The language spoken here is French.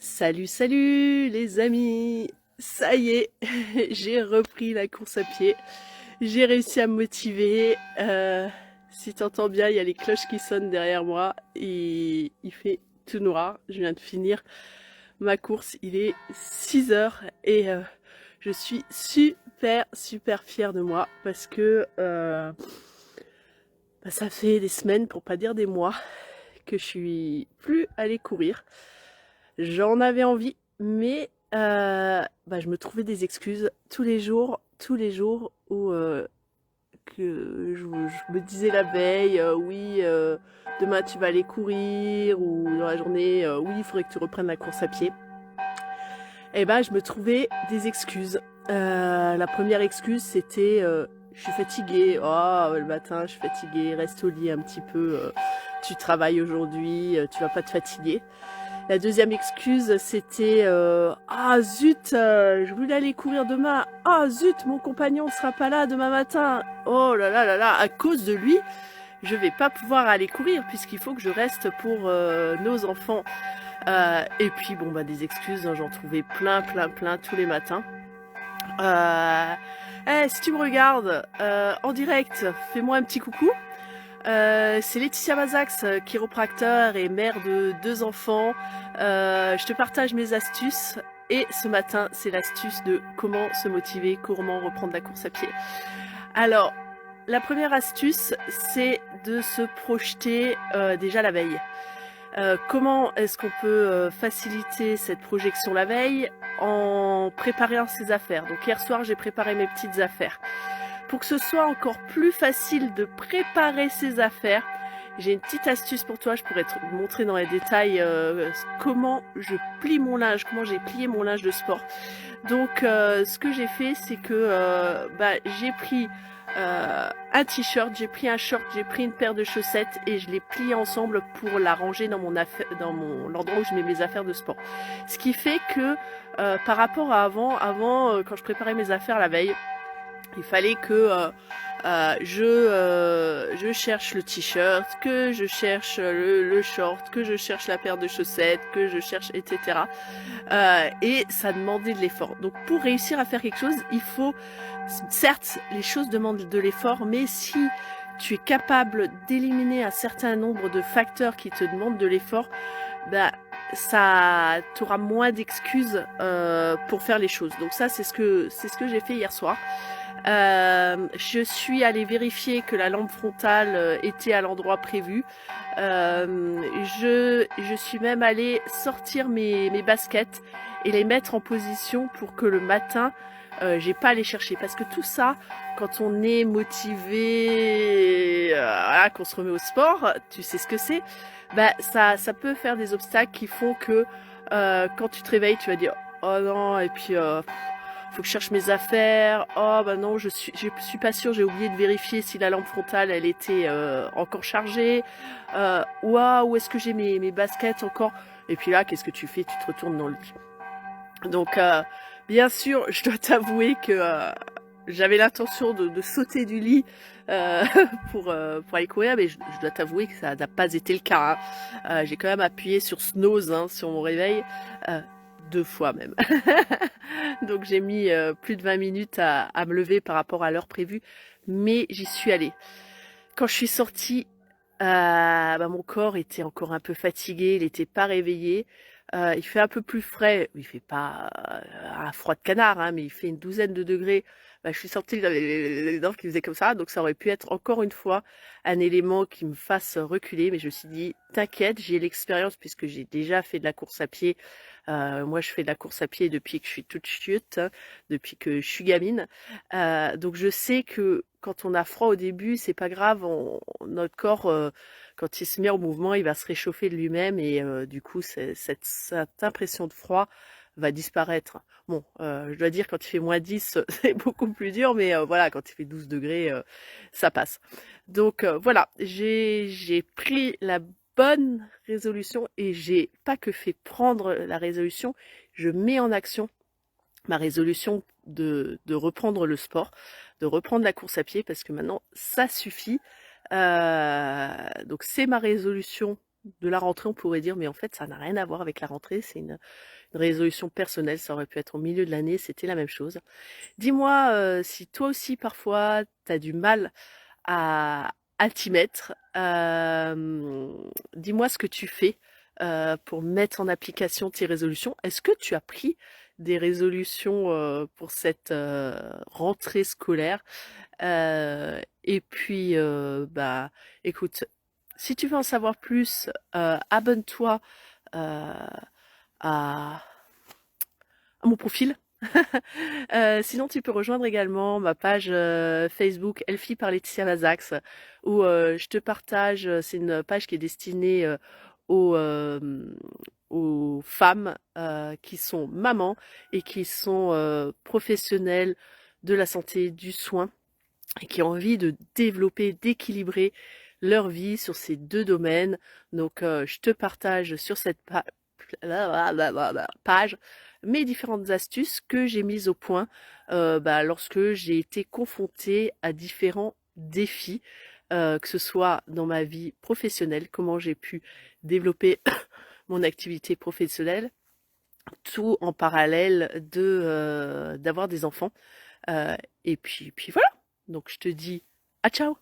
Salut, salut les amis! Ça y est, j'ai repris la course à pied. J'ai réussi à me motiver. Si t'entends bien, il y a les cloches qui sonnent derrière moi. Et il fait tout noir. Je viens de finir ma course. Il est 6 heures et je suis super fière de moi parce que ça fait des semaines, pour pas dire des mois, que je suis plus allée courir. J'en avais envie, mais je me trouvais des excuses tous les jours où je me disais la veille, oui, demain tu vas aller courir, ou dans la journée, oui, il faudrait que tu reprennes la course à pied. Et je me trouvais des excuses. La première excuse, c'était je suis fatiguée, oh, le matin, je suis fatiguée, reste au lit un petit peu, tu travailles aujourd'hui, tu vas pas te fatiguer. La deuxième excuse, c'était ah zut, je voulais aller courir demain. Ah zut, mon compagnon ne sera pas là demain matin. Oh là là, à cause de lui, je vais pas pouvoir aller courir puisqu'il faut que je reste pour nos enfants. Et puis des excuses, hein, j'en trouvais plein tous les matins. Si tu me regardes en direct, fais-moi un petit coucou. C'est Laetitia Mazax, chiropracteur et mère de 2 enfants. Je te partage mes astuces et ce matin, c'est l'astuce de comment se motiver, comment reprendre la course à pied. Alors, la première astuce, c'est de se projeter déjà la veille. Comment est-ce qu'on peut faciliter cette projection la veille? En préparant ses affaires. Donc hier soir, j'ai préparé mes petites affaires. Pour que ce soit encore plus facile de préparer ses affaires, j'ai une petite astuce pour toi. Je pourrais te montrer dans les détails comment je plie mon linge, comment j'ai plié mon linge de sport. Donc ce que j'ai fait, c'est que j'ai pris un t-shirt, j'ai pris un short, j'ai pris une paire de chaussettes et je les plie ensemble pour la ranger dans l'endroit où je mets mes affaires de sport. Ce qui fait que par rapport à avant, quand je préparais mes affaires la veille, il fallait que je cherche le t-shirt, que je cherche le short, que je cherche la paire de chaussettes, que je cherche, etc. Et ça demandait de l'effort. Donc pour réussir à faire quelque chose, il faut, certes, les choses demandent de l'effort, mais si tu es capable d'éliminer un certain nombre de facteurs qui te demandent de l'effort, ça t'auras moins d'excuses pour faire les choses. Donc ça, c'est ce que j'ai fait hier soir. Je suis allée vérifier que la lampe frontale était à l'endroit prévu. Je suis même allée sortir mes baskets et les mettre en position pour que le matin, j'ai pas à les chercher. Parce que tout ça, quand on est motivé, voilà, qu'on se remet au sport, tu sais ce que c'est, ça peut faire des obstacles qui font que quand tu te réveilles, tu vas dire oh non, et puis faut que je cherche mes affaires. Oh non, je suis pas sûre, j'ai oublié de vérifier si la lampe frontale elle était encore chargée. Où est-ce que j'ai mes baskets encore? Et puis là, qu'est-ce que tu fais? Tu te retournes dans le lit. Donc bien sûr, je dois t'avouer que j'avais l'intention de sauter du lit pour aller courir, mais je dois t'avouer que ça n'a pas été le cas. Hein. J'ai quand même appuyé sur snooze sur mon réveil. 2 fois même. Donc j'ai mis plus de 20 minutes à me lever par rapport à l'heure prévue, mais j'y suis allée. Quand je suis sortie, mon corps était encore un peu fatigué, il n'était pas réveillé. Il fait un peu plus frais, il fait pas un froid de canard, hein, mais il fait une douzaine de degrés. Je suis sortie dans les dents qui faisaient comme ça, donc ça aurait pu être encore une fois un élément qui me fasse reculer, mais je me suis dit, t'inquiète, j'ai l'expérience puisque j'ai déjà fait de la course à pied. Moi, je fais de la course à pied depuis que je suis toute chute, hein, depuis que je suis gamine. Donc je sais que quand on a froid au début, c'est pas grave, notre corps, quand il se met en mouvement, il va se réchauffer de lui-même et du coup, cette impression de froid va disparaître. Bon, je dois dire quand il fait -10, c'est beaucoup plus dur, mais voilà, quand il fait 12 degrés, ça passe. Donc voilà, j'ai pris la bonne résolution et j'ai pas que fait prendre la résolution, je mets en action ma résolution de reprendre le sport, de reprendre la course à pied parce que maintenant ça suffit. Donc c'est ma résolution de la rentrée, on pourrait dire, mais en fait, ça n'a rien à voir avec la rentrée, c'est une résolution personnelle, ça aurait pu être au milieu de l'année, c'était la même chose. Dis-moi si toi aussi, parfois, tu as du mal à t'y mettre. Dis-moi ce que tu fais pour mettre en application tes résolutions. Est-ce que tu as pris des résolutions pour cette rentrée scolaire? Et puis, bah, écoute, si tu veux en savoir plus, abonne-toi euh, à, à mon profil. Sinon, tu peux rejoindre également ma page Facebook Elfie par Laetitia Mazax, où je te partage, c'est une page qui est destinée aux, aux femmes qui sont mamans et qui sont professionnelles de la santé, du soin, et qui ont envie de développer, d'équilibrer leur vie sur ces deux domaines. Donc, je te partage sur cette page mes différentes astuces que j'ai mises au point lorsque j'ai été confrontée à différents défis, que ce soit dans ma vie professionnelle, comment j'ai pu développer mon activité professionnelle, tout en parallèle de d'avoir des enfants. Et puis voilà. Donc je te dis à ciao.